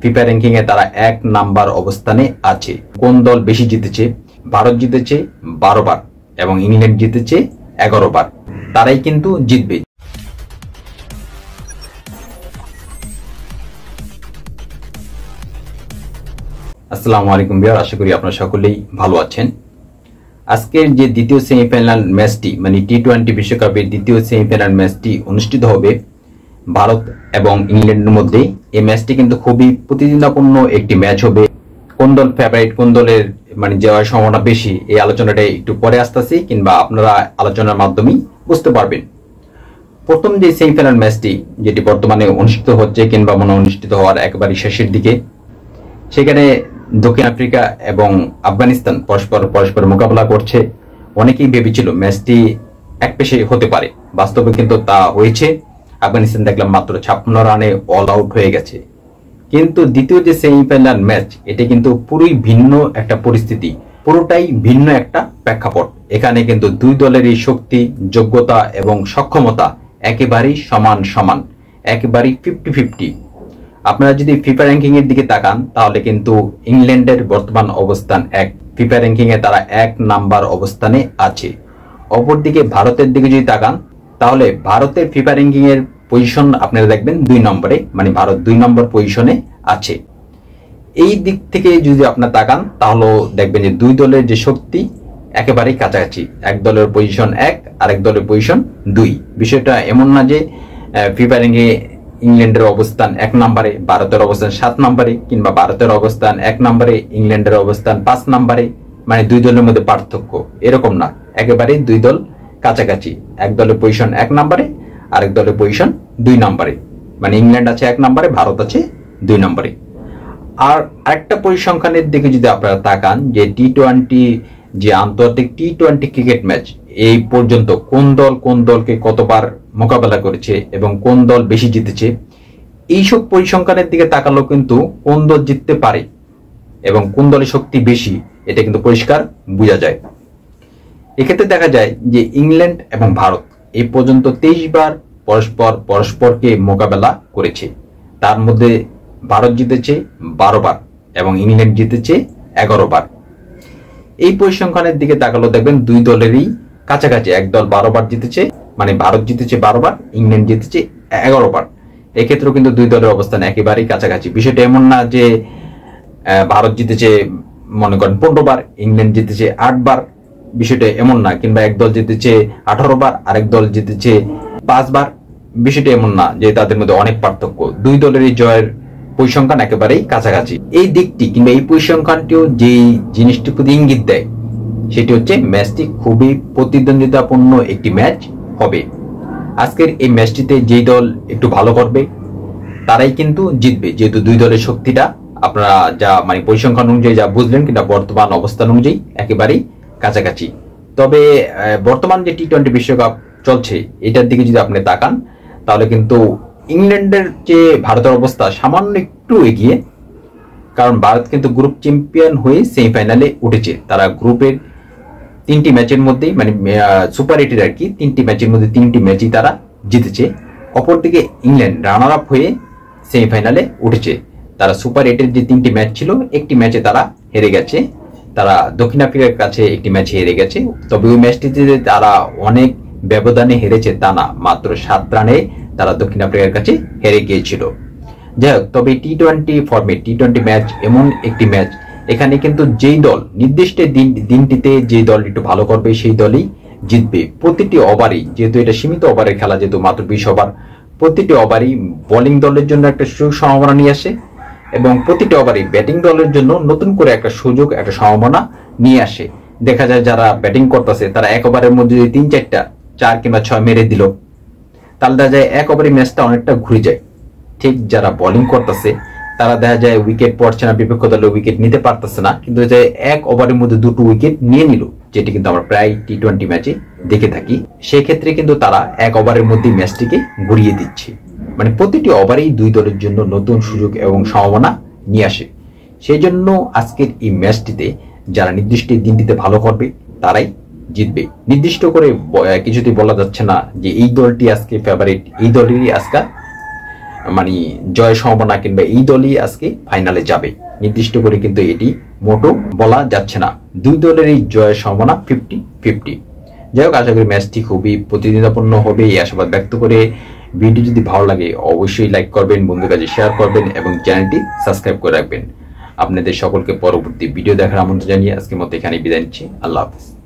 FIFA ranking এ তারা 1 number অবস্থানে আছে। কোন দল বেশি জিতেছে? ভারত জিতেছে 12 বার এবং ইংল্যান্ড জিতেছে 11 বার। তারাই কিন্তু জিতবে। আসসালামু আলাইকুম ভিউয়ার, আশা করি আপনারা সকলেই ভালো আছেন। আজকের যে দ্বিতীয় সেমিফাইনাল ম্যাচটি মানে টি-20 বিশ্বকাপের দ্বিতীয় সেমিফাইনাল ম্যাচটি অনুষ্ঠিত হবে ভারত এবং ইংল্যান্ডের মধ্যে। এই ম্যাচটি কিন্তু খুবই প্রতিদ্বন্দ্বিতাপূর্ণ একটি ম্যাচ হবে। কোন দল ফেভারিট, কোন দলের যাওয়ার সম্ভাবনা বেশি, এই আলোচনাটা একটু পরে আসতেছি, কিংবা আপনারা আলোচনার মাধ্যমেই বুঝতে পারবেন। প্রথম যে সেমিফাইনাল ম্যাচটি যেটি বর্তমানে অনুষ্ঠিত হচ্ছে কিংবা অনুষ্ঠিত হওয়ার একেবারে শেষের দিকে, সেখানে দক্ষিণ আফ্রিকা এবং আফগানিস্তান পরস্পর মোকাবেলা করছে। অনেকেই ভেবেছিল ম্যাচটি একপেশে হতে পারে, বাস্তবে কিন্তু তা হয়েছে। আফগানিস্তান দেখলাম মাত্র 56 রানে অল আউট হয়ে গেছে। কিন্তু দ্বিতীয় যে সেমিফাইনাল ম্যাচ, এটা কিন্তু পুরোই ভিন্ন একটা পরিস্থিতি, পুরোটাই ভিন্ন একটা প্রেক্ষাপট। এখানে কিন্তু দুই দলেরই শক্তি, যোগ্যতা এবং সক্ষমতা একেবারেই সমান, একেবারেই 50-50। আপনারা যদি ফিফা র্যাঙ্কিং এর দিকে তাকান তাহলে কিন্তু ইংল্যান্ডের বর্তমান অবস্থান 1, ফিফা র্যাঙ্কিং এ তারা 1 নাম্বার অবস্থানে আছে। অপরদিকে ভারতের দিকে যদি তাকান তাহলে ভারতের ফিফা র্যাঙ্কিং এর পজিশন আপনারা দেখবেন 2 নম্বরে, মানে ভারত 2 নম্বর পজিশনে আছে। এই দিক থেকে যদি আপনারা তাকান তাহলে দেখবেন যে দুই দলের যে শক্তি একেবারেই কাছাকাছি। এক দলের পজিশন 1, আরেক দলের পজিশন 2। বিষয়টা এমন না যে ফিফা র্যাঙ্কিং এ ইংল্যান্ডের অবস্থান 1 নম্বরে, ভারতের অবস্থান 7 নম্বরে, কিংবা ভারতের অবস্থান 1 নম্বরে, ইংল্যান্ডের অবস্থান 5 নম্বরে, মানে দুই দলের মধ্যে পার্থক্য এরকম না। একেবারে দুই দল কাছাকাছি। এক দলের পজিশন 1 নম্বরে, আরেক দলের পজিশন 2 নম্বরে, মানে ইংল্যান্ড আছে 1 নম্বরে, ভারত আছে 2 নম্বরে। আর আরেকটা পরিসংখ্যানের দিকে যদি আপনারা তাকান যে টি-20 যে আন্তর্জাতিক টি-20 ক্রিকেট ম্যাচ, এই পর্যন্ত কোন দলকে কতবার মোকাবেলা করেছে এবং কোন দল বেশি জিতেছে, এইসব পরিসংখ্যানের দিকে তাকালেও কিন্তু কোন দল জিততে পারে এবং কোন দলের শক্তি বেশি এটা কিন্তু পরিষ্কার বোঝা যায়। এক্ষেত্রে দেখা যায় যে ইংল্যান্ড এবং ভারত এই পর্যন্ত 23 বার পরস্পরকে মোকাবেলা করেছে। তার মধ্যে ভারত জিতেছে 12 বার এবং ইংল্যান্ড জিতেছে 11 বার। এই পরিসংখ্যানের দিকে তাকালেও দেখবেন দুই দলেরই কাছাকাছি। এক দল 12 বার জিতেছে, মানে ভারত জিতেছে 12 বার, ইংল্যান্ড জিতেছে 11 বার। এক্ষেত্রেও কিন্তু দুই দলের অবস্থান একেবারেই কাছাকাছি। বিষয়টা এমন না যে ভারত জিতেছে মনে করেন 15 বার, ইংল্যান্ড জিতেছে 8 বার, বিষয়টা এমন না। কিংবা এক দল জিতেছে 18 বার, আরেক দল জিতেছে 5 বার। বিষয়টা এমন না যে তাদের মধ্যে অনেক পার্থক্য। দুই দলেরই জয়ের পরিসংখ্যান একেবারেই কাছাকাছি। এই দিকটি কিংবা এই পরিসংখ্যানটিও যেই জিনিসটি প্রতি ইঙ্গিত দেয় সেটি হচ্ছে ম্যাচটি খুবই প্রতিদ্বন্দ্বিতাপূর্ণ একটি ম্যাচ হবে। আজকের এই ম্যাচটিতে যেই দল একটু ভালো করবে তারাই কিন্তু জিতবে, যেহেতু দুই দলের শক্তিটা আপনারা যা পরিসংখ্যান অনুযায়ী যা বুঝলেন কিংবা বর্তমান অবস্থান অনুযায়ী একেবারেই কাছাকাছি। তবে বর্তমান যে টি-20 বিশ্বকাপ চলছে এটার দিকে যদি আপনি তাকান তাহলে কিন্তু ইংল্যান্ডের যে ভারতের অবস্থা সামান্য একটু এগিয়ে, কারণ ভারত কিন্তু গ্রুপ চ্যাম্পিয়ন হয়ে সেমিফাইনালে উঠেছে। তারা গ্রুপের 3টি ম্যাচের মধ্যেই সুপার 8-এর আর কি 3টি ম্যাচের মধ্যে 3টি ম্যাচই তারা জিতেছে। অপরদিকে ইংল্যান্ড রানার আপ হয়ে সেমিফাইনালে উঠেছে। তারা সুপার 8-এর যে 3টি ম্যাচ ছিল, একটি ম্যাচে তারা হেরে গেছে। তারা দক্ষিণ আফ্রিকার কাছে একটি ম্যাচে হেরে গেছে। তবে ওই ম্যাচটিতে তারা অনেক ব্যবধানে হেরেছে তা না, মাত্র 7 রানে তারা দক্ষিণ আফ্রিকার কাছে হেরে গিয়েছিল। যাই হোক, তবে টি-20 ফর্মেট, টি-20 ম্যাচ এমন একটি ম্যাচ, এখানে কিন্তু যেই দল নির্দিষ্ট দিনটিতে যেই দল একটু ভালো করবে সেই দলই জিতবে। প্রতিটি ওভারই, যেহেতু এটা সীমিত ওভারের খেলা, যেহেতু মাত্র 20 ওভার, প্রতিটি ওভারই বোলিং দলের জন্য একটা সুযোগ সম্ভাবনা নিয়ে আসে এবং প্রতিটি ওভারই ব্যাটিং দলের জন্য নতুন করে একটা সুযোগ, একটা সম্ভাবনা নিয়ে আসে। দেখা যায় যারা ব্যাটিং করতেছে তারা এক ওভারের মধ্যে যদি 3-4টা 4 কিংবা 6 মেরে দিল, তাহলে দেখা যায় এক ওভারে ম্যাচটা অনেকটা ঘুরে যায়। ঠিক যারা বোলিং করতেছে তারা দেখা যায় উইকেট পড়ছে না, বিপক্ষ দলে উইকেট নিতে পারতেছে না, কিন্তু এক ওভারের মধ্যে 2টো উইকেট নিয়ে নিল, যেটি কিন্তু আমরা প্রায় টি-20 ম্যাচে দেখে থাকি। সেই ক্ষেত্রে কিন্তু তারা এক ওভারের মধ্যে ম্যাচটিকে ঘুরিয়ে দিচ্ছে। প্রতিটি ওভারেই দুই দলের জন্য নতুন সুযোগ এবং সম্ভাবনা নিয়ে আসে। সেই জন্য আজকের এই ম্যাচটিতে যারা নির্দিষ্ট দিনটিতে ভালো করবে তারাই জিতবে। নির্দিষ্ট করে কিছুতেই বলা যাচ্ছে না যে এই দলটি আজকে ফেভারিট, এই দলেরই আজকে মানে জয়ের সম্ভাবনা কিংবা এই দলই আজকে ফাইনালে যাবে নির্দিষ্ট করে কিন্তু এটি মোটো বলা যাচ্ছে না। দুই দলের এই জয়ের সম্ভাবনা 50-50। যাই হোক, আশা করি ম্যাচটি খুবই প্রতিদ্বন্দ্বিতাপূর্ণ হবে এই আশাবাদ ব্যক্ত করে ভিডিও যদি ভালো লাগে অবশ্যই লাইক করবেন, বন্ধুর কাছে শেয়ার করবেন এবং চ্যানেলটি সাবস্ক্রাইব করে রাখবেন। আপনাদের সকলকে পরবর্তী ভিডিও দেখার আমন্ত্রণ জানিয়ে আজকের মতো এখানে বিদায় নিচ্ছি। আল্লাহ হাফেজ।